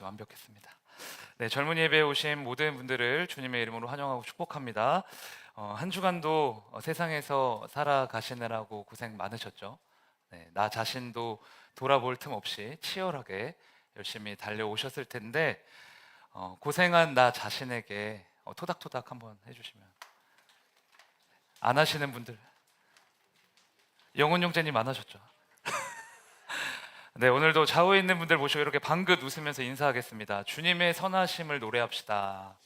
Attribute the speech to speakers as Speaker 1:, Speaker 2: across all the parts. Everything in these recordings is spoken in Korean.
Speaker 1: 완벽했습니다. 네, 젊은 예배에 오신 모든 분들을 주님의 이름으로 환영하고 축복합니다. 한 주간도 세상에서 살아가시느라고 고생 많으셨죠? 네, 나 자신도 돌아볼 틈 없이 치열하게 열심히 달려오셨을 텐데 고생한 나 자신에게 토닥토닥 한번 해주시면. 안 하시는 분들, 영혼 형제님 안 하셨죠? 네, 오늘도 좌우에 있는 분들 모시고 이렇게 방긋 웃으면서 인사하겠습니다. 주님의 선하심을 노래합시다.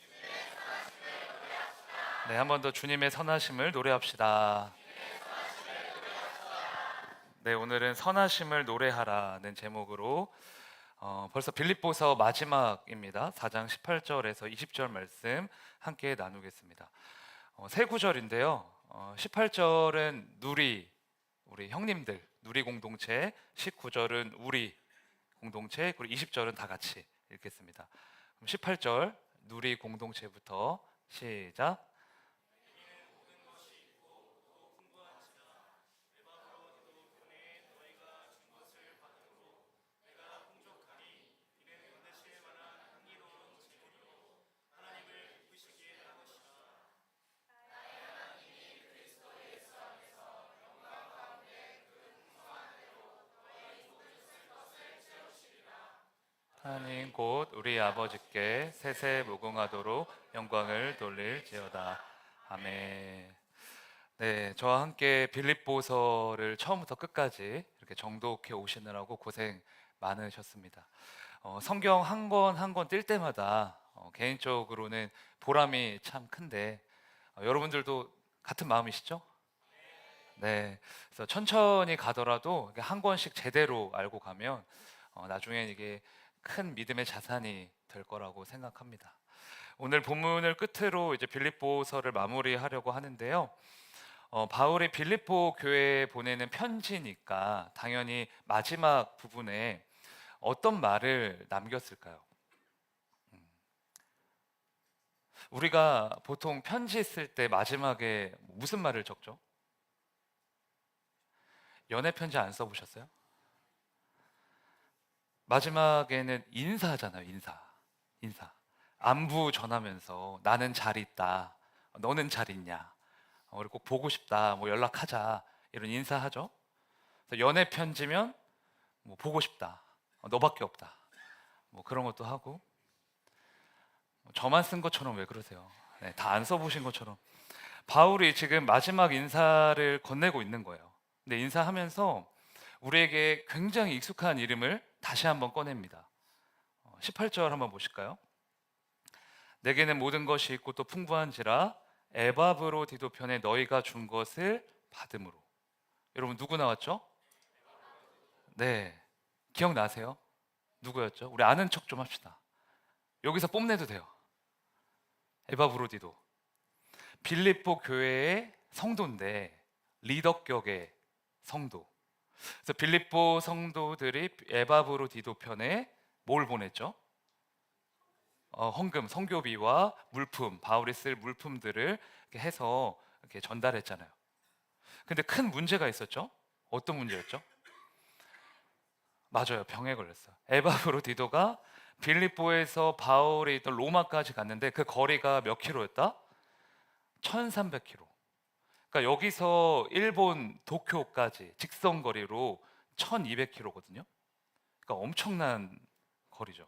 Speaker 1: 네, 한 번 더 주님의 선하심을 노래합시다. 네, 오늘은 선하심을 노래하라는 제목으로 벌써 빌립보서 마지막입니다. 4장 18절에서 20절 말씀 함께 나누겠습니다. 세 구절인데요. 18절은 우리 형님들, 누리 공동체, 19절은 우리 공동체, 그리고 20절은 다 같이 읽겠습니다. 그럼 18절 누리 공동체부터 시작. 하나님 곧 우리 아버지께 세세 무궁하도록 영광을 돌릴지어다. 아멘. 네, 저와 함께 빌립보서를 처음부터 끝까지 이렇게 정독해 오시느라고 고생 많으셨습니다. 성경 한 권 한 권 뜰 때마다 개인적으로는 보람이 참 큰데 여러분들도 같은 마음이시죠? 네, 그래서 천천히 가더라도 한 권씩 제대로 알고 가면 나중에 이게 큰 믿음의 자산이 될 거라고 생각합니다. 오늘 본문을 끝으로 이제 빌립보서를 마무리하려고 하는데요. 바울이 빌립보 교회에 보내는 편지니까 당연히 마지막 부분에 어떤 말을 남겼을까요? 우리가 보통 편지 쓸 때 마지막에 무슨 말을 적죠? 연애 편지 안 써보셨어요? 마지막에는 인사하잖아요. 인사. 안부 전하면서 나는 잘 있다. 너는 잘 있냐? 우리 꼭 보고 싶다. 뭐 연락하자. 이런 인사하죠. 그래서 연애 편지면 뭐 보고 싶다. 너밖에 없다. 뭐 그런 것도 하고. 저만 쓴 것처럼 왜 그러세요? 네, 다 안 써보신 것처럼. 바울이 지금 마지막 인사를 건네고 있는 거예요. 근데 인사하면서 우리에게 굉장히 익숙한 이름을 다시 한번 꺼냅니다. 18절 한번 보실까요? 내게는 모든 것이 있고 또 풍부한지라 에바브로디도 편에 너희가 준 것을 받음으로. 여러분 누구 나왔죠? 네, 기억나세요? 누구였죠? 우리 아는 척 좀 합시다. 여기서 뽐내도 돼요. 에바브로디도 빌립보 교회의 성도인데 리더격의 성도. 그래서 빌립보 성도들이 에바브로디도 편에 뭘 보냈죠? 헌금, 성교비와 물품, 바울이 쓸 물품들을 이렇게 해서 이렇게 전달했잖아요. 근데 큰 문제가 있었죠? 어떤 문제였죠? 맞아요, 병에 걸렸어요. 에바브로디도가 빌립보에서 바울이 있던 로마까지 갔는데 그 거리가 몇 킬로였다? 1300킬로. 그러니까 여기서 일본 도쿄까지 직선 거리로 1200킬로거든요. 그러니까 엄청난 거리죠.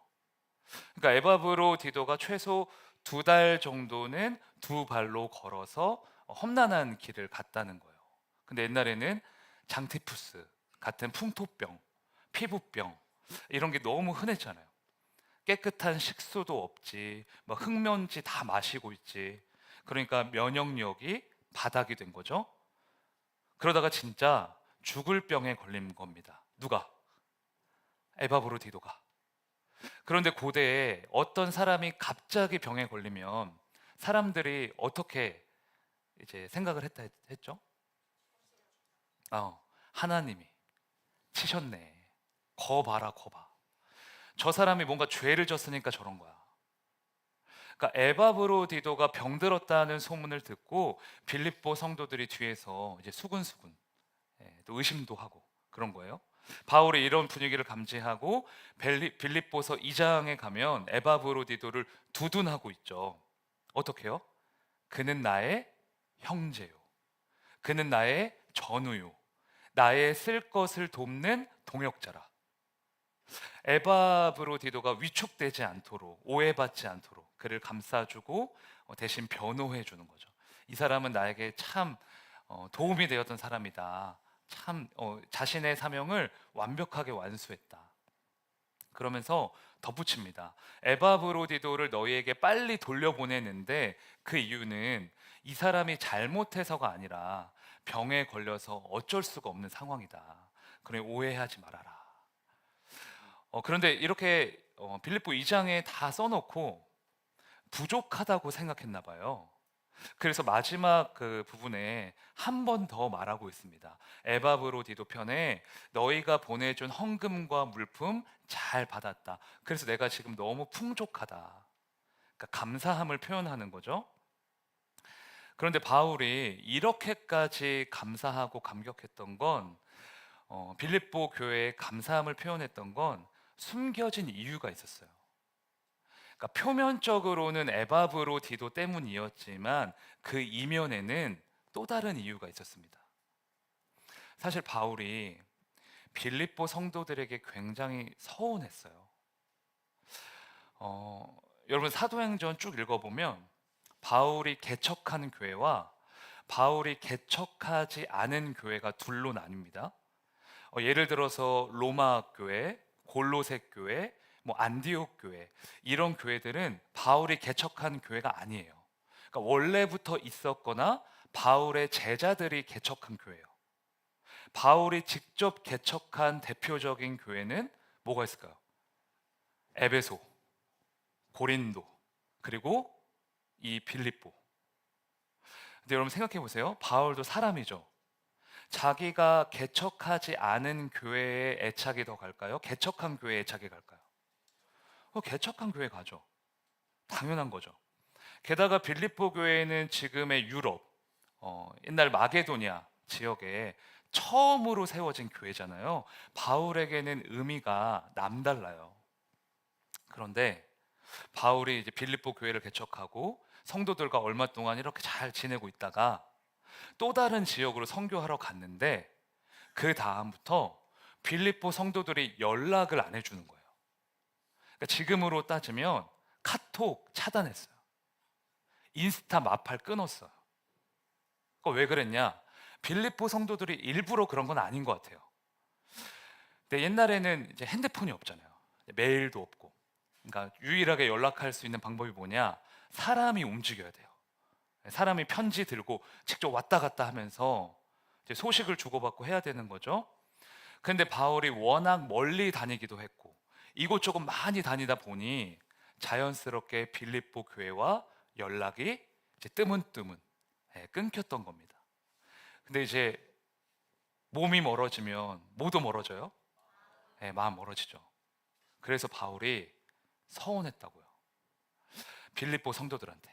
Speaker 1: 그러니까 에바브로 디도가 최소 2달 정도는 두 발로 걸어서 험난한 길을 갔다는 거예요. 근데 옛날에는 장티푸스 같은 풍토병, 피부병 이런 게 너무 흔했잖아요. 깨끗한 식수도 없지, 막 흙먼지 다 마시고 있지. 그러니까 면역력이 바닥이 된 거죠. 그러다가 진짜 죽을 병에 걸린 겁니다. 누가? 에바브로디도가. 그런데 고대에 어떤 사람이 갑자기 병에 걸리면 사람들이 어떻게 이제 생각을 했죠? 하나님이 치셨네. 거 봐라, 거 봐. 저 사람이 뭔가 죄를 졌으니까 저런 거야. 그러니까 에바브로디도가 병들었다는 소문을 듣고 빌립보 성도들이 뒤에서 이제 수근수근 또 의심도 하고 그런 거예요. 바울이 이런 분위기를 감지하고 빌립보서 2장에 가면 에바브로디도를 두둔하고 있죠. 어떻게요? 그는 나의 형제요. 그는 나의 전우요. 나의 쓸 것을 돕는 동역자라. 에바브로디도가 위축되지 않도록, 오해받지 않도록 그를 감싸주고 대신 변호해 주는 거죠. 이 사람은 나에게 참 도움이 되었던 사람이다. 참 자신의 사명을 완벽하게 완수했다. 그러면서 덧붙입니다. 에바브로디도를 너희에게 빨리 돌려보내는데 그 이유는 이 사람이 잘못해서가 아니라 병에 걸려서 어쩔 수가 없는 상황이다. 그래 오해하지 말아라. 그런데 이렇게 빌립보 2장에 다 써놓고 부족하다고 생각했나 봐요. 그래서 마지막 그 부분에 한 번 더 말하고 있습니다. 에바브로디도 편에 너희가 보내준 헌금과 물품 잘 받았다. 그래서 내가 지금 너무 풍족하다. 그러니까 감사함을 표현하는 거죠. 그런데 바울이 이렇게까지 감사하고 감격했던 건 빌립보 교회에 감사함을 표현했던 건 숨겨진 이유가 있었어요. 그러니까 표면적으로는 에바브로디도 때문이었지만 그 이면에는 또 다른 이유가 있었습니다. 사실 바울이 빌립보 성도들에게 굉장히 서운했어요. 여러분 사도행전 쭉 읽어보면 바울이 개척하는 교회와 바울이 개척하지 않은 교회가 둘로 나뉩니다. 예를 들어서 로마 교회, 골로새 교회, 뭐 안디옥 교회 이런 교회들은 바울이 개척한 교회가 아니에요. 그러니까 원래부터 있었거나 바울의 제자들이 개척한 교회예요. 바울이 직접 개척한 대표적인 교회는 뭐가 있을까요? 에베소, 고린도, 그리고 이 빌립보. 근데 여러분 생각해 보세요. 바울도 사람이죠. 자기가 개척하지 않은 교회에 애착이 더 갈까요? 개척한 교회에 애착이 갈까요? 개척한 교회 가죠. 당연한 거죠. 게다가 빌립보 교회는 지금의 유럽, 옛날 마게도니아 지역에 처음으로 세워진 교회잖아요. 바울에게는 의미가 남달라요. 그런데 바울이 이제 빌립보 교회를 개척하고 성도들과 얼마 동안 이렇게 잘 지내고 있다가 또 다른 지역으로 선교하러 갔는데 그 다음부터 빌립보 성도들이 연락을 안 해주는 거예요. 그러니까 지금으로 따지면 카톡 차단했어요. 인스타 마팔 끊었어요. 그러니까 왜 그랬냐? 빌립보 성도들이 일부러 그런 건 아닌 것 같아요. 근데 옛날에는 이제 핸드폰이 없잖아요. 메일도 없고. 그러니까 유일하게 연락할 수 있는 방법이 뭐냐? 사람이 움직여야 돼요. 사람이 편지 들고 직접 왔다 갔다 하면서 이제 소식을 주고받고 해야 되는 거죠. 근데 바울이 워낙 멀리 다니기도 했고 이곳저곳 많이 다니다 보니 자연스럽게 빌립보 교회와 연락이 이제 뜨문뜨문 끊겼던 겁니다. 근데 이제 몸이 멀어지면 뭐도 멀어져요? 마음 멀어지죠. 그래서 바울이 서운했다고요. 빌립보 성도들한테.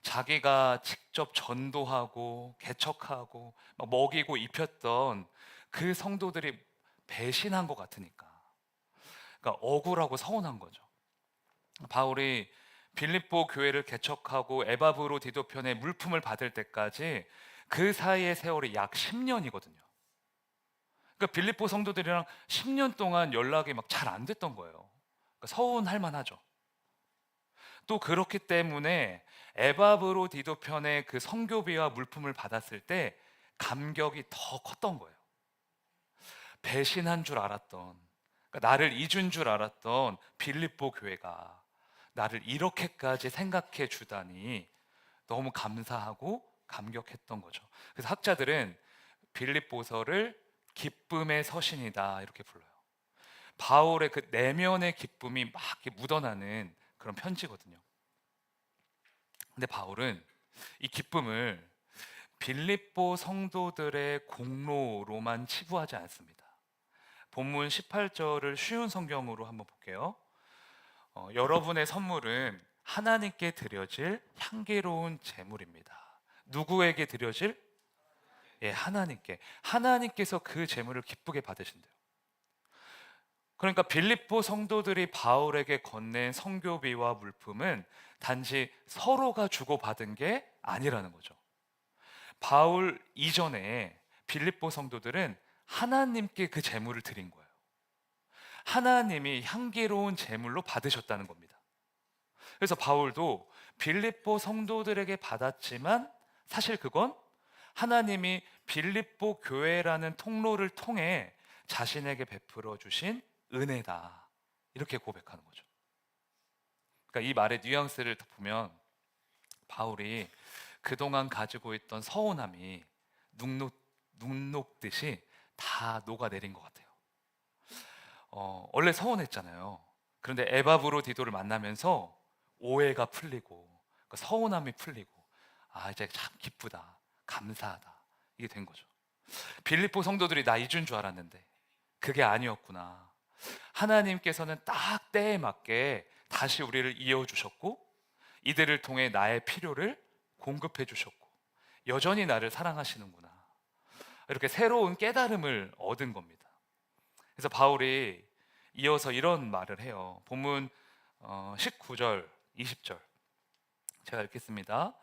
Speaker 1: 자기가 직접 전도하고 개척하고 막 먹이고 입혔던 그 성도들이 배신한 것 같으니까. 그러니까 억울하고 서운한 거죠. 바울이 빌립보 교회를 개척하고 에바브로디도 편의 물품을 받을 때까지 그 사이의 세월이 약 10년이거든요. 그러니까 빌립보 성도들이랑 10년 동안 연락이 막 잘 안 됐던 거예요. 그러니까 서운할 만하죠. 또 그렇기 때문에 에바브로디도 편의 그 선교비와 물품을 받았을 때 감격이 더 컸던 거예요. 배신한 줄 알았던, 그러니까 나를 잊은 줄 알았던 빌립보 교회가 나를 이렇게까지 생각해 주다니 너무 감사하고 감격했던 거죠. 그래서 학자들은 빌립보서를 기쁨의 서신이다 이렇게 불러요. 바울의 그 내면의 기쁨이 막 이렇게 묻어나는 그런 편지거든요. 근데 바울은 이 기쁨을 빌립보 성도들의 공로로만 치부하지 않습니다. 본문 18절을 쉬운 성경으로 한번 볼게요. 여러분의 선물은 하나님께 드려질 향기로운 제물입니다. 누구에게 드려질? 하나님께. 하나님께서 그 제물을 기쁘게 받으신대요. 그러니까 빌립보 성도들이 바울에게 건넨 성교비와 물품은 단지 서로가 주고받은 게 아니라는 거죠. 바울 이전에 빌립보 성도들은 하나님께 그 제물을 드린 거예요. 하나님이 향기로운 제물로 받으셨다는 겁니다. 그래서 바울도 빌립보 성도들에게 받았지만 사실 그건 하나님이 빌립보 교회라는 통로를 통해 자신에게 베풀어 주신 은혜다. 이렇게 고백하는 거죠. 그러니까 이 말의 뉘앙스를 보면 바울이 그동안 가지고 있던 서운함이 눅눅듯이 다 녹아내린 것 같아요. 원래 서운했잖아요. 그런데 에바브로디도를 만나면서 오해가 풀리고 그 서운함이 풀리고 이제 참 기쁘다, 감사하다, 이게 된 거죠. 빌립보 성도들이 나 잊은 줄 알았는데 그게 아니었구나. 하나님께서는 딱 때에 맞게 다시 우리를 이어주셨고 이들을 통해 나의 필요를 공급해 주셨고 여전히 나를 사랑하시는구나. 이렇게 새로운 깨달음을 얻은 겁니다. 그래서 바울이 이어서 이런 말을 해요. 본문 19절, 20절 제가 읽겠습니다.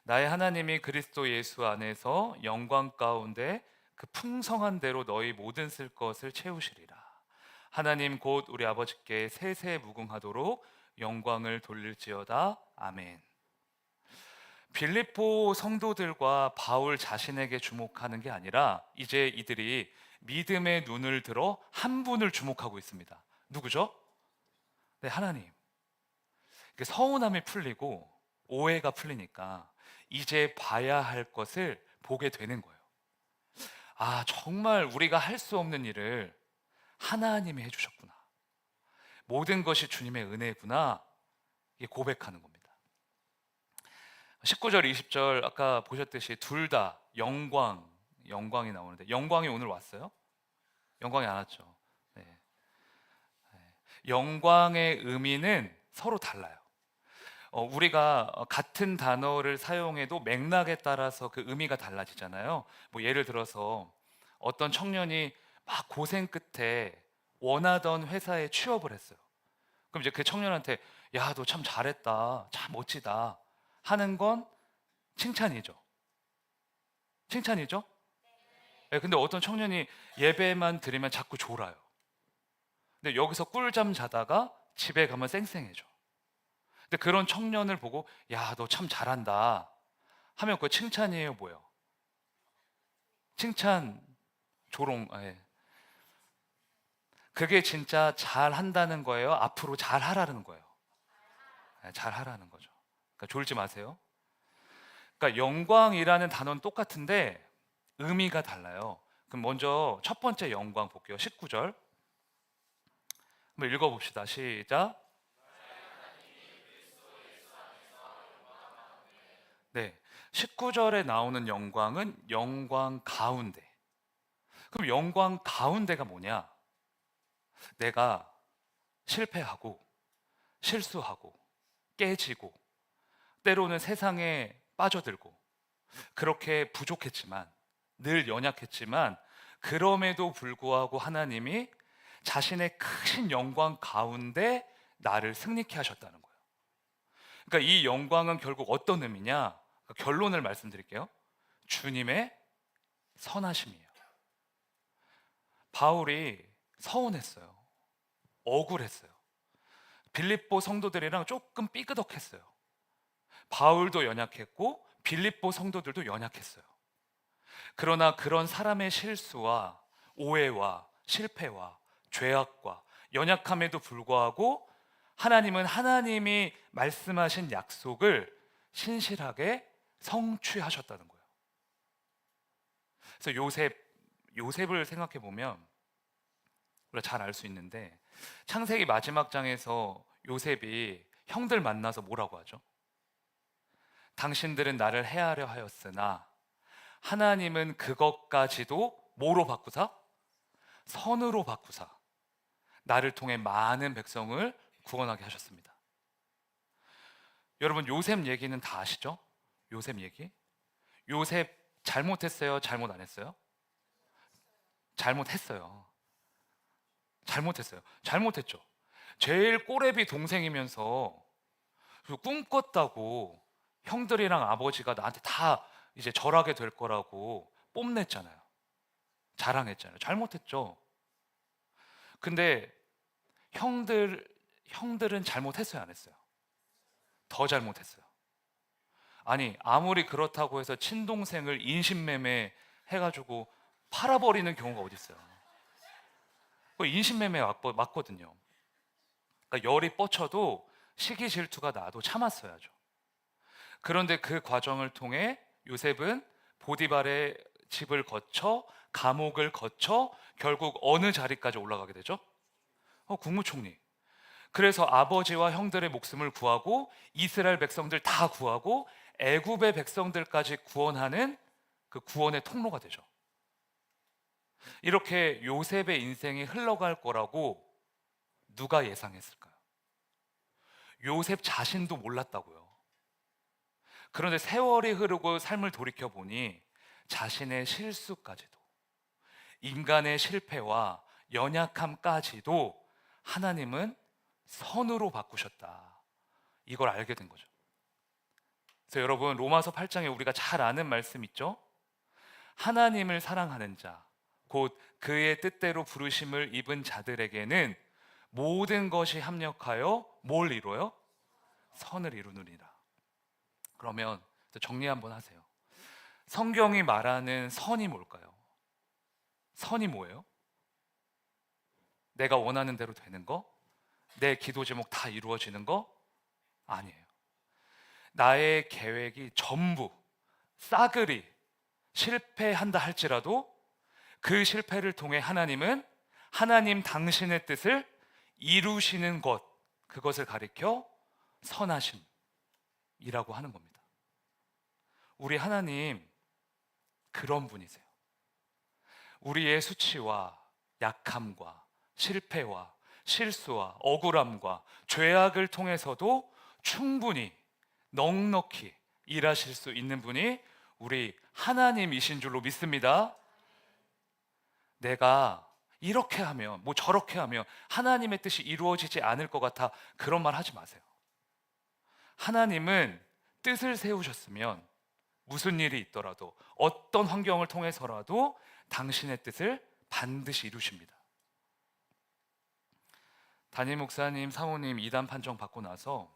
Speaker 1: 나의 하나님이 그리스도 예수 안에서 영광 가운데 그 풍성한 대로 너희 모든 쓸 것을 채우시리라. 하나님 곧 우리 아버지께 세세 무궁하도록 영광을 돌릴지어다. 아멘. 빌립보 성도들과 바울 자신에게 주목하는 게 아니라 이제 이들이 믿음의 눈을 들어 한 분을 주목하고 있습니다. 누구죠? 네, 하나님. 서운함이 풀리고 오해가 풀리니까 이제 봐야 할 것을 보게 되는 거예요. 정말 우리가 할 수 없는 일을 하나님이 해주셨구나. 모든 것이 주님의 은혜구나. 이게 고백하는 겁니다. 19절, 20절 아까 보셨듯이 둘 다 영광이 나오는데 영광이 오늘 왔어요? 영광이 안 왔죠. 네. 영광의 의미는 서로 달라요. 우리가 같은 단어를 사용해도 맥락에 따라서 그 의미가 달라지잖아요. 뭐 예를 들어서 어떤 청년이 막 고생 끝에 원하던 회사에 취업을 했어요. 그럼 이제 그 청년한테 야, 너 참 잘했다, 참 멋지다 하는 건 칭찬이죠. 칭찬이죠? 네, 근데 어떤 청년이 예배만 드리면 자꾸 졸아요. 근데 여기서 꿀잠 자다가 집에 가면 쌩쌩해져. 근데 그런 청년을 보고 야, 너 참 잘한다 하면 그거 칭찬이에요, 뭐예요? 칭찬, 조롱. 예. 그게 진짜 잘한다는 거예요? 앞으로 잘하라는 거예요? 예, 잘하라는 거죠. 그러니까 졸지 마세요. 그러니까 영광이라는 단어는 똑같은데 의미가 달라요. 그럼 먼저 첫 번째 영광 볼게요. 19절 한번 읽어봅시다. 시작. 네, 19절에 나오는 영광은 영광 가운데. 그럼 영광 가운데가 뭐냐? 내가 실패하고 실수하고 깨지고 때로는 세상에 빠져들고 그렇게 부족했지만 늘 연약했지만 그럼에도 불구하고 하나님이 자신의 크신 영광 가운데 나를 승리케 하셨다는 거예요. 그러니까 이 영광은 결국 어떤 의미냐? 결론을 말씀드릴게요. 주님의 선하심이에요. 바울이 서운했어요. 억울했어요. 빌립보 성도들이랑 조금 삐그덕했어요. 바울도 연약했고 빌립보 성도들도 연약했어요. 그러나 그런 사람의 실수와 오해와 실패와 죄악과 연약함에도 불구하고 하나님은 하나님이 말씀하신 약속을 신실하게 성취하셨다는 거예요. 그래서 요셉을 생각해 보면 우리가 잘 알 수 있는데 창세기 마지막 장에서 요셉이 형들 만나서 뭐라고 하죠? 당신들은 나를 해하려 하였으나 하나님은 그것까지도 뭐로 바꾸사? 선으로 바꾸사 나를 통해 많은 백성을 구원하게 하셨습니다. 여러분 요셉 얘기는 다 아시죠? 요셉 얘기? 요셉 잘못했어요? 잘못 안 했어요? 잘못했어요. 잘못했어요. 잘못했죠. 제일 꼬레비 동생이면서 꿈꿨다고 형들이랑 아버지가 나한테 다 이제 절하게 될 거라고 뽐냈잖아요. 자랑했잖아요. 잘못했죠. 근데 형들은 잘못했어요, 안 했어요? 더 잘못했어요. 아니, 아무리 그렇다고 해서 친동생을 인신매매 해가지고 팔아버리는 경우가 어디 있어요? 그거 인신매매 맞거든요. 그러니까 열이 뻗쳐도 시기 질투가 나도 참았어야죠. 그런데 그 과정을 통해 요셉은 보디발의 집을 거쳐 감옥을 거쳐 결국 어느 자리까지 올라가게 되죠? 국무총리. 그래서 아버지와 형들의 목숨을 구하고 이스라엘 백성들 다 구하고 애굽의 백성들까지 구원하는 그 구원의 통로가 되죠. 이렇게 요셉의 인생이 흘러갈 거라고 누가 예상했을까요? 요셉 자신도 몰랐다고요. 그런데 세월이 흐르고 삶을 돌이켜 보니 자신의 실수까지도, 인간의 실패와 연약함까지도 하나님은 선으로 바꾸셨다. 이걸 알게 된 거죠. 그래서 여러분, 로마서 8장에 우리가 잘 아는 말씀 있죠? 하나님을 사랑하는 자, 곧 그의 뜻대로 부르심을 입은 자들에게는 모든 것이 합력하여 뭘 이루어요? 선을 이루느니라. 그러면 정리 한번 하세요. 성경이 말하는 선이 뭘까요? 선이 뭐예요? 내가 원하는 대로 되는 거? 내 기도 제목 다 이루어지는 거? 아니에요. 나의 계획이 전부 싸그리 실패한다 할지라도 그 실패를 통해 하나님은 하나님 당신의 뜻을 이루시는 것, 그것을 가리켜 선하심이라고 하는 겁니다. 우리 하나님 그런 분이세요. 우리의 수치와 약함과 실패와 실수와 억울함과 죄악을 통해서도 충분히 넉넉히 일하실 수 있는 분이 우리 하나님이신 줄로 믿습니다. 내가 이렇게 하면 뭐 저렇게 하면 하나님의 뜻이 이루어지지 않을 것 같아, 그런 말 하지 마세요. 하나님은 뜻을 세우셨으면 무슨 일이 있더라도 어떤 환경을 통해서라도 당신의 뜻을 반드시 이루십니다. 담임 목사님, 사모님 이단 판정 받고 나서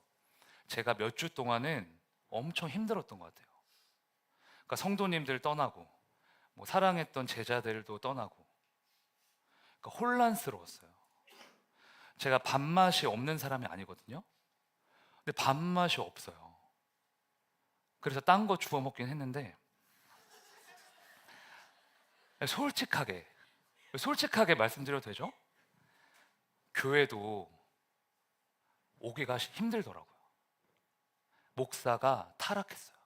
Speaker 1: 제가 몇 주 동안은 엄청 힘들었던 것 같아요. 그러니까 성도님들 떠나고 뭐 사랑했던 제자들도 떠나고, 그러니까 혼란스러웠어요. 제가 밥맛이 없는 사람이 아니거든요. 근데 밥맛이 없어요. 그래서 딴 거 주워 먹긴 했는데, 솔직하게 말씀드려도 되죠? 교회도 오기가 힘들더라고요. 목사가 타락했어요.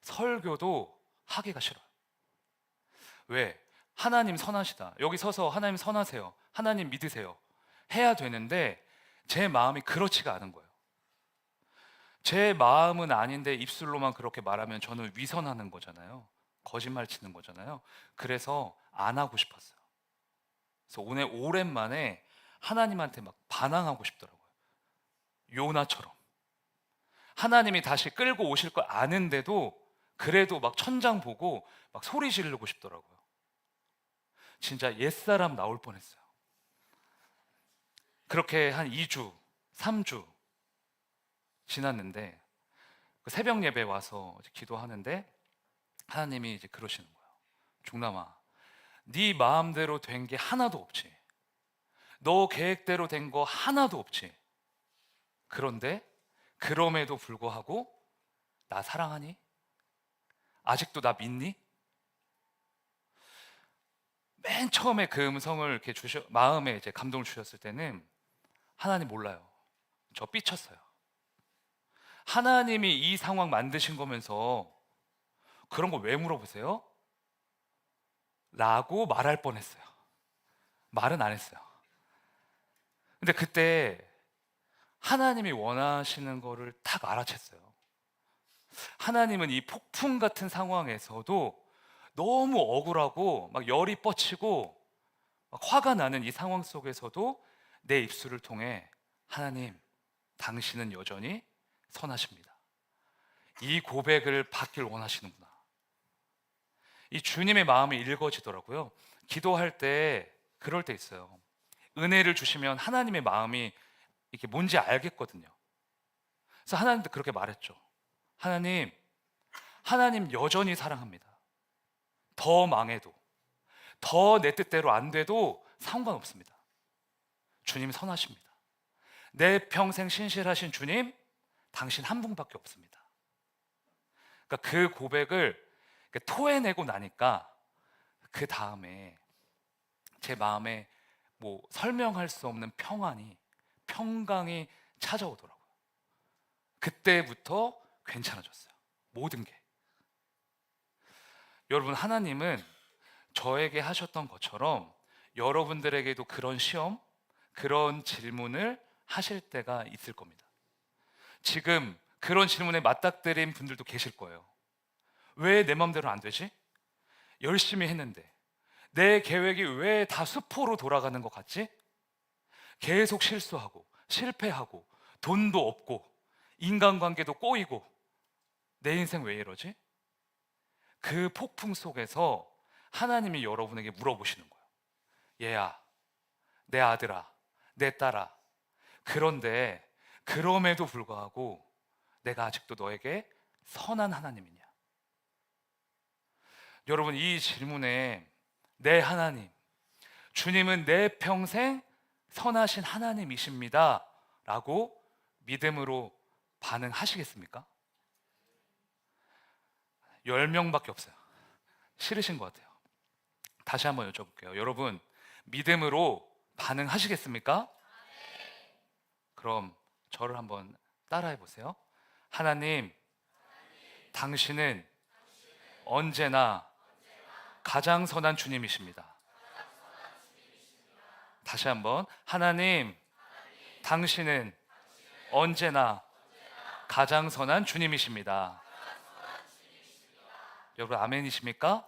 Speaker 1: 설교도 하기가 싫어요. 왜? 하나님 선하시다. 여기 서서 하나님 선하세요, 하나님 믿으세요 해야 되는데 제 마음이 그렇지가 않은 거예요. 제 마음은 아닌데 입술로만 그렇게 말하면 저는 위선하는 거잖아요. 거짓말 치는 거잖아요. 그래서 안 하고 싶었어요. 그래서 오늘 오랜만에 하나님한테 막 반항하고 싶더라고요. 요나처럼. 하나님이 다시 끌고 오실 걸 아는데도 그래도 막 천장 보고 막 소리 지르고 싶더라고요. 진짜 옛사람 나올 뻔했어요. 그렇게 한 2주, 3주 지났는데 새벽 예배 와서 기도하는데 하나님이 이제 그러시는 거예요. 중남아, 네 마음대로 된 게 하나도 없지. 너 계획대로 된 거 하나도 없지. 그런데 그럼에도 불구하고 나 사랑하니? 아직도 나 믿니? 맨 처음에 그 음성을 이렇게 마음에 이제 감동을 주셨을 때는 하나님 몰라요, 저 삐쳤어요. 하나님이 이 상황 만드신 거면서 그런 거 왜 물어보세요? 라고 말할 뻔했어요. 말은 안 했어요. 근데 그때 하나님이 원하시는 거를 딱 알아챘어요. 하나님은 이 폭풍 같은 상황에서도 너무 억울하고 막 열이 뻗치고 막 화가 나는 이 상황 속에서도 내 입술을 통해 하나님, 당신은 여전히 선하십니다. 이 고백을 받길 원하시는구나. 이 주님의 마음이 읽어지더라고요. 기도할 때 그럴 때 있어요. 은혜를 주시면 하나님의 마음이 이게 뭔지 알겠거든요. 그래서 하나님도 그렇게 말했죠. 하나님, 하나님 여전히 사랑합니다. 더 망해도, 더 내 뜻대로 안 돼도 상관없습니다. 주님 선하십니다. 내 평생 신실하신 주님, 당신 한 분밖에 없습니다. 그러니까 그 고백을 토해내고 나니까 그 다음에 제 마음에 뭐 설명할 수 없는 평강이 찾아오더라고요. 그때부터 괜찮아졌어요. 모든 게. 여러분, 하나님은 저에게 하셨던 것처럼 여러분들에게도 그런 시험, 그런 질문을 하실 때가 있을 겁니다. 지금 그런 질문에 맞닥뜨린 분들도 계실 거예요. 왜 내 마음대로 안 되지? 열심히 했는데 내 계획이 왜 다 수포로 돌아가는 것 같지? 계속 실수하고 실패하고 돈도 없고 인간관계도 꼬이고 내 인생 왜 이러지? 그 폭풍 속에서 하나님이 여러분에게 물어보시는 거예요. 얘야, 내 아들아, 내 딸아, 그런데 그럼에도 불구하고 내가 아직도 너에게 선한 하나님이냐? 여러분, 이 질문에 내 하나님, 주님은 내 평생 선하신 하나님이십니다 라고 믿음으로 반응하시겠습니까? 10명밖에 없어요. 싫으신 것 같아요. 다시 한번 여쭤볼게요. 여러분, 믿음으로 반응하시겠습니까? 그럼 저를 한번 따라해 보세요. 하나님, 당신은 언제나 가장 선한 주님이십니다. 다시 한번, 하나님, 당신은 언제나 가장 선한 주님이십니다. 여러분, 아멘이십니까?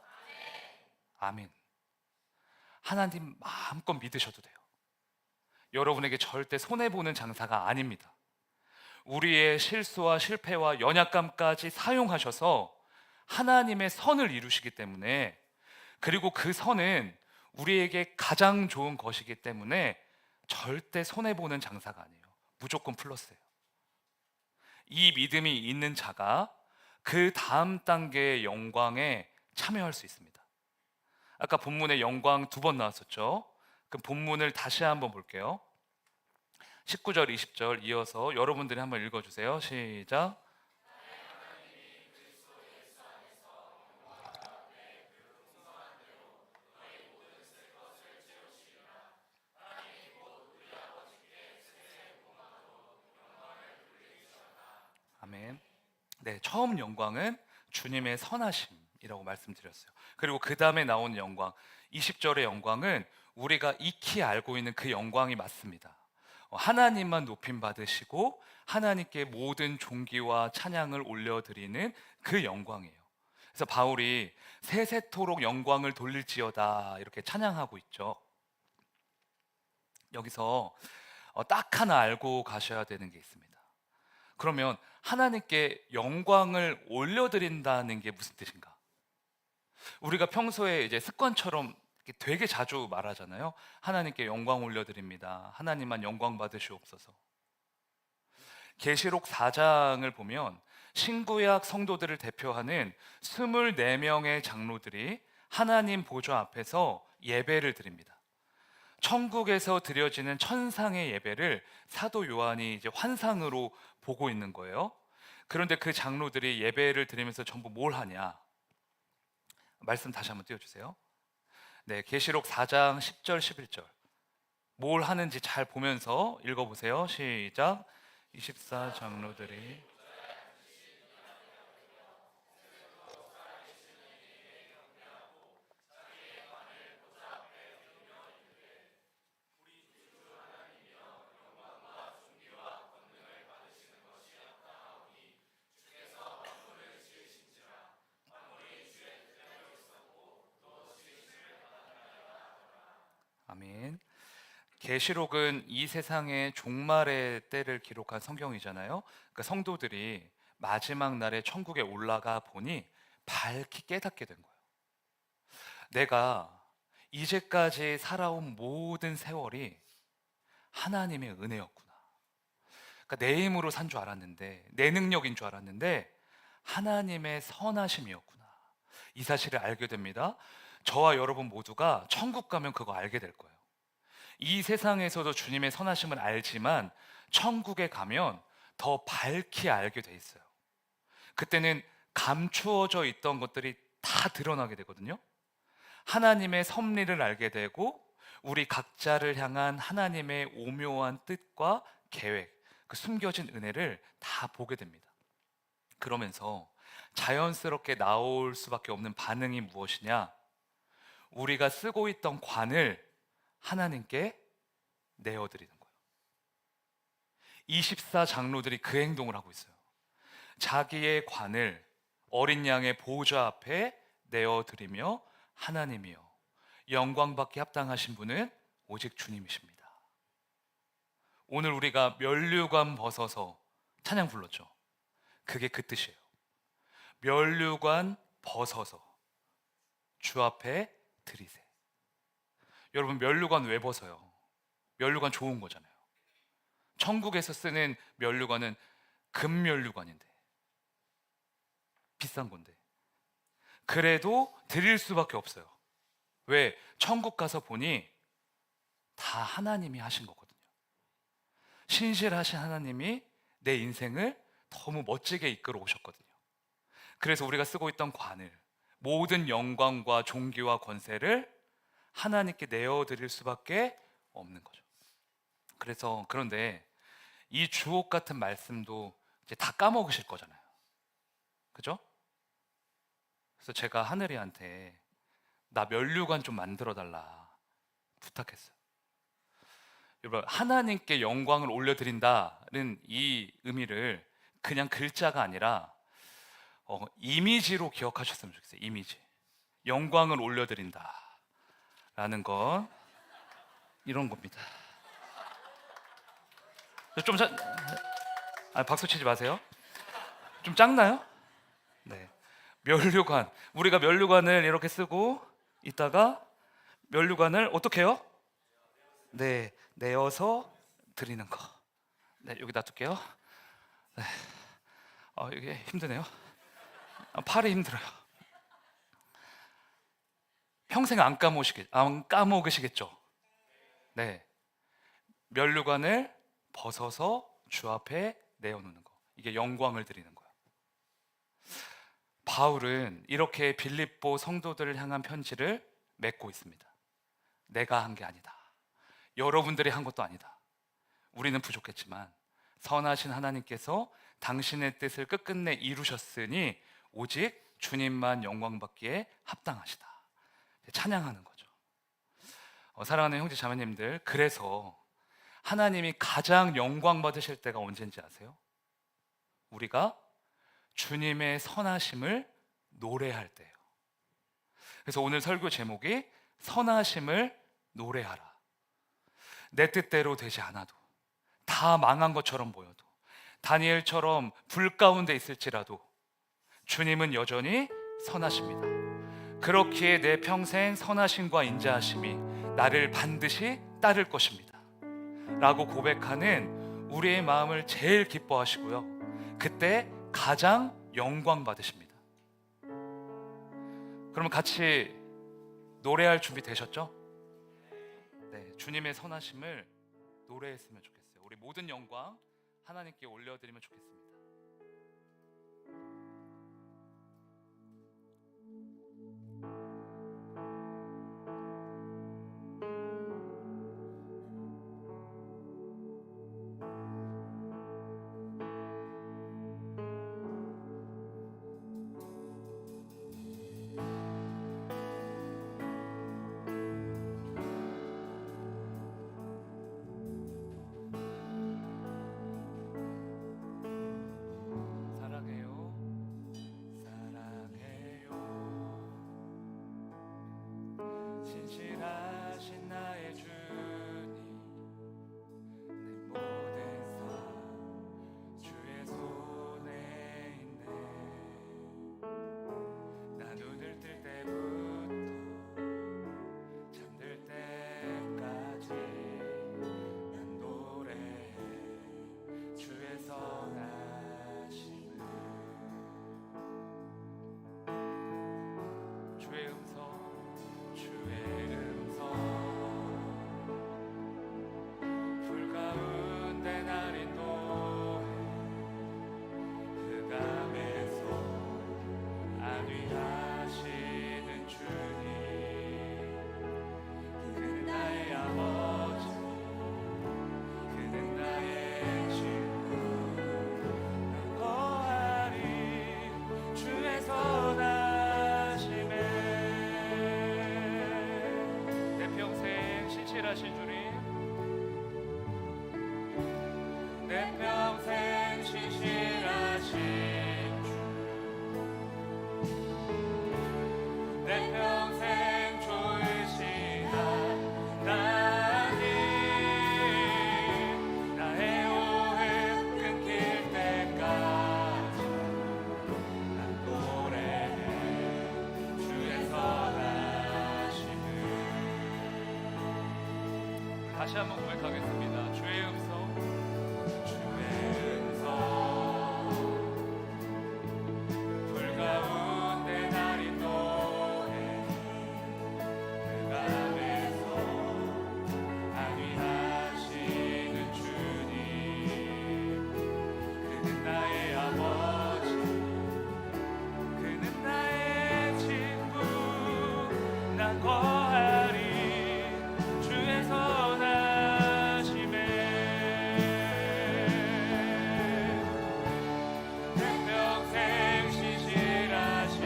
Speaker 1: 아멘. 하나님 마음껏 믿으셔도 돼요. 여러분에게 절대 손해보는 장사가 아닙니다. 우리의 실수와 실패와 연약감까지 사용하셔서 하나님의 선을 이루시기 때문에, 그리고 그 선은 우리에게 가장 좋은 것이기 때문에 절대 손해보는 장사가 아니에요. 무조건 플러스예요. 이 믿음이 있는 자가 그 다음 단계의 영광에 참여할 수 있습니다. 아까 본문에 영광 2번 나왔었죠. 그 본문을 다시 한번 볼게요. 19절, 20절 이어서 여러분들이 한번 읽어주세요. 시작. 아멘. 네, 처음 영광은 주님의 선하심이라고 말씀드렸어요. 그리고 그 다음에 나오는 영광, 20절의 영광은 우리가 익히 알고 있는 그 영광이 맞습니다. 하나님만 높임 받으시고 하나님께 모든 존귀와 찬양을 올려드리는 그 영광이에요. 그래서 바울이 세세토록 영광을 돌릴지어다 이렇게 찬양하고 있죠. 여기서 딱 하나 알고 가셔야 되는 게 있습니다. 그러면 하나님께 영광을 올려드린다는 게 무슨 뜻인가? 우리가 평소에 이제 습관처럼 되게 자주 말하잖아요. 하나님께 영광 올려드립니다. 하나님만 영광 받으시옵소서. 계시록 4장을 보면 신구약 성도들을 대표하는 24명의 장로들이 하나님 보좌 앞에서 예배를 드립니다. 천국에서 드려지는 천상의 예배를 사도 요한이 이제 환상으로 보고 있는 거예요. 그런데 그 장로들이 예배를 드리면서 전부 뭘 하냐? 말씀 다시 한번 띄워주세요. 네, 계시록 4장 10절 11절 뭘 하는지 잘 보면서 읽어보세요. 시작. 24 장로들이 아멘. 계시록은 이 세상의 종말의 때를 기록한 성경이잖아요. 그러니까 성도들이 마지막 날에 천국에 올라가 보니 밝히 깨닫게 된 거예요. 내가 이제까지 살아온 모든 세월이 하나님의 은혜였구나. 그러니까 내 힘으로 산 줄 알았는데, 내 능력인 줄 알았는데 하나님의 선하심이었구나. 이 사실을 알게 됩니다. 저와 여러분 모두가 천국 가면 그거 알게 될 거예요. 이 세상에서도 주님의 선하심을 알지만 천국에 가면 더 밝히 알게 돼 있어요. 그때는 감추어져 있던 것들이 다 드러나게 되거든요. 하나님의 섭리를 알게 되고 우리 각자를 향한 하나님의 오묘한 뜻과 계획, 그 숨겨진 은혜를 다 보게 됩니다. 그러면서 자연스럽게 나올 수밖에 없는 반응이 무엇이냐? 우리가 쓰고 있던 관을 하나님께 내어드리는 거예요. 24장로들이 그 행동을 하고 있어요. 자기의 관을 어린 양의 보호자 앞에 내어드리며 하나님이여 영광받기 합당하신 분은 오직 주님이십니다. 오늘 우리가 면류관 벗어서 찬양 불렀죠. 그게 그 뜻이에요. 면류관 벗어서 주 앞에 드리세. 여러분, 면류관 왜 벗어요? 면류관 좋은 거잖아요. 천국에서 쓰는 면류관은 금면류관인데, 비싼 건데, 그래도 드릴 수밖에 없어요. 왜? 천국 가서 보니 다 하나님이 하신 거거든요. 신실하신 하나님이 내 인생을 너무 멋지게 이끌어 오셨거든요. 그래서 우리가 쓰고 있던 관을, 모든 영광과 존귀와 권세를 하나님께 내어드릴 수밖에 없는 거죠. 그런데 이 주옥 같은 말씀도 이제 다 까먹으실 거잖아요. 그죠? 그래서 제가 하늘이한테 나 면류관 좀 만들어 달라 부탁했어요. 여러분, 하나님께 영광을 올려드린다는 이 의미를 그냥 글자가 아니라 이미지로 기억하셨으면 좋겠어요. 이미지. 영광을 올려드린다 라는 건 이런 겁니다. 좀 박수 치지 마세요. 좀 작나요? 네. 면류관. 우리가 면류관을 이렇게 쓰고 있다가 면류관을 어떻게 해요? 네, 내어서 드리는 거. 네, 여기 놔둘게요. 네. 이게 힘드네요. 팔이 힘들어요. 평생 안 까먹으시겠죠? 네. 면류관을 벗어서 주 앞에 내어놓는 거. 이게 영광을 드리는 거예요. 바울은 이렇게 빌립보 성도들을 향한 편지를 맺고 있습니다. 내가 한 게 아니다. 여러분들이 한 것도 아니다. 우리는 부족했지만 선하신 하나님께서 당신의 뜻을 끝끝내 이루셨으니 오직 주님만 영광받기에 합당하시다. 찬양하는 거죠. 사랑하는 형제 자매님들, 그래서 하나님이 가장 영광 받으실 때가 언제인지 아세요? 우리가 주님의 선하심을 노래할 때예요. 그래서 오늘 설교 제목이 선하심을 노래하라. 내 뜻대로 되지 않아도, 다 망한 것처럼 보여도, 다니엘처럼 불 가운데 있을지라도 주님은 여전히 선하십니다. 그렇기에 내 평생 선하심과 인자하심이 나를 반드시 따를 것입니다 라고 고백하는 우리의 마음을 제일 기뻐하시고요, 그때 가장 영광 받으십니다. 그러면 같이 노래할 준비 되셨죠? 네, 주님의 선하심을 노래했으면 좋겠어요. 우리 모든 영광 하나님께 올려드리면 좋겠습니다. 다시 한번 고백하겠습니다. 주의 음성, 주의 음성, 불 가운데 날 인도해 그 감에서 안위하시는 주님. 그는 나의 아버지, 그는 나의 친구, 난 거하리 주의 선하심에. 내 평생 신실하심,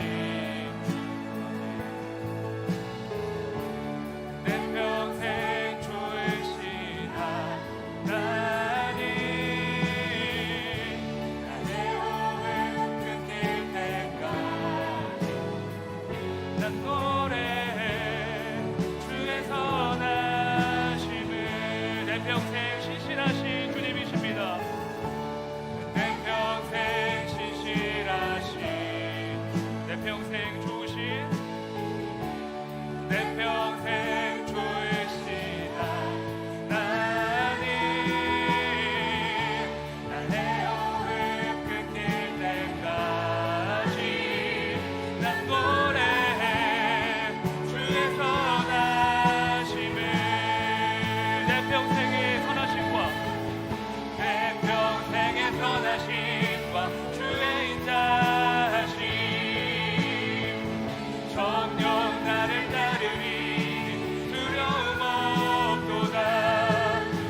Speaker 1: 내 평생 주의신 하나님. 나의 호흡 끊길 때까지 난 노래해 주의 선하심을. 내 평생 신실하신 주님이십니다. 내 평생 신실하신, 내 평생 좋으신, 내 평생 좋으신 하나님. 나의 호흡 끊길 때까지 난 노래해 주의 선하심을. 내 평생의 선하심과, 내 평생의 선하심과 주의 인자하심, 정녕 나를 따르리 두려움 없도다.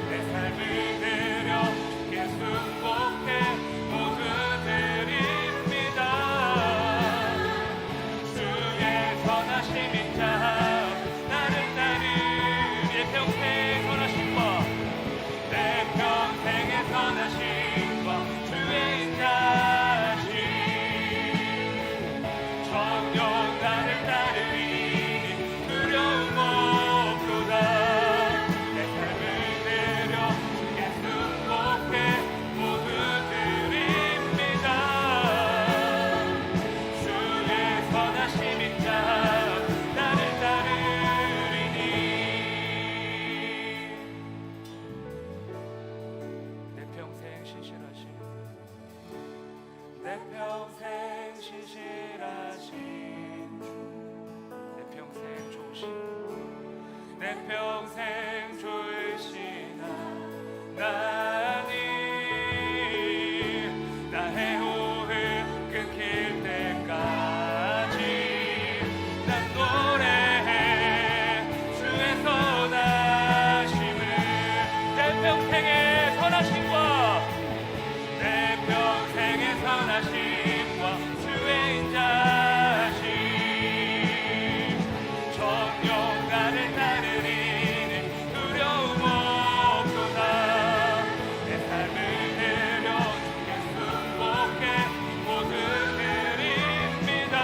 Speaker 1: 내 삶을 드려 주께 순복해 모두 드립니다. 주의 선하심인 자 나를 따르리. 내 평생 선하심과, 내 평생의 선하심과 주의 인자하심, 정녕 나를 따르리 두려움 없도다. 내 삶을 드려 주께 순복해 모두 드립니다. 주의 선하심인 자 나를 따르리니. 내 평생 신실하신, 내 평생 신실하신, 내 평생 좋으신, 내 평생 좋으신 하나님. 나의 호흡 끊길 때까지 난 노래해 주의 선하심을. 내 평생의 선하심과, 내 평생의 선하심과 주의 인자하심, 정녕 나를 따르리니 두려움 없도다. 내 삶을 드려 주께 순복해 모두 드립니다.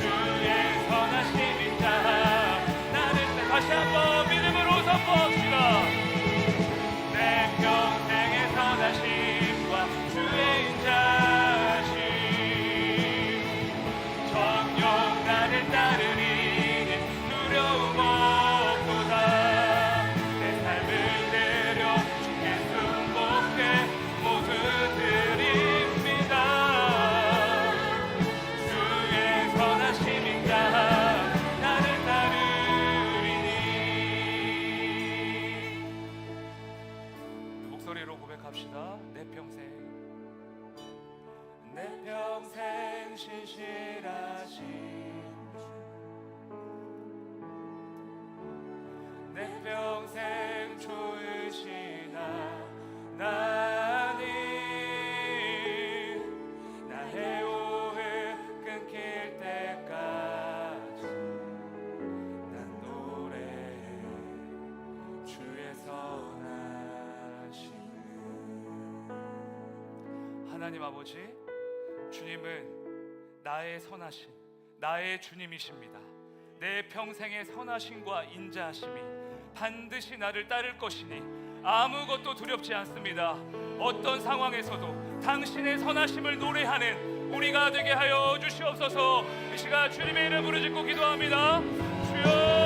Speaker 1: 주의 선하심인 자 나를. 다시 한번 믿음으로 선포합시다. 내 평생의 선하심과 주의 인자하심, 정녕 나를 따르리니 두려움 없도다. 내 삶을 드려 주께 순복해 모두 드립니다. 주의 선하심인 자 나를 따르리니. 목소리로 고백합시다. 내 평생, 내 평생 신실하신, 내 평생 좋으신 하나님. 나의 호흡 끊길 때까지 난 노래해 주의 선하심을. 하나님 아버지, 주님은 나의 선하신, 나의 주님이십니다. 내 평생의 선하심과 인자하심이 반드시 나를 따를 것이니 아무것도 두렵지 않습니다. 어떤 상황에서도 당신의 선하심을 노래하는 우리가 되게 하여 주시옵소서. 이 시간 주님의 이름 부르짖고 기도합니다. 주여.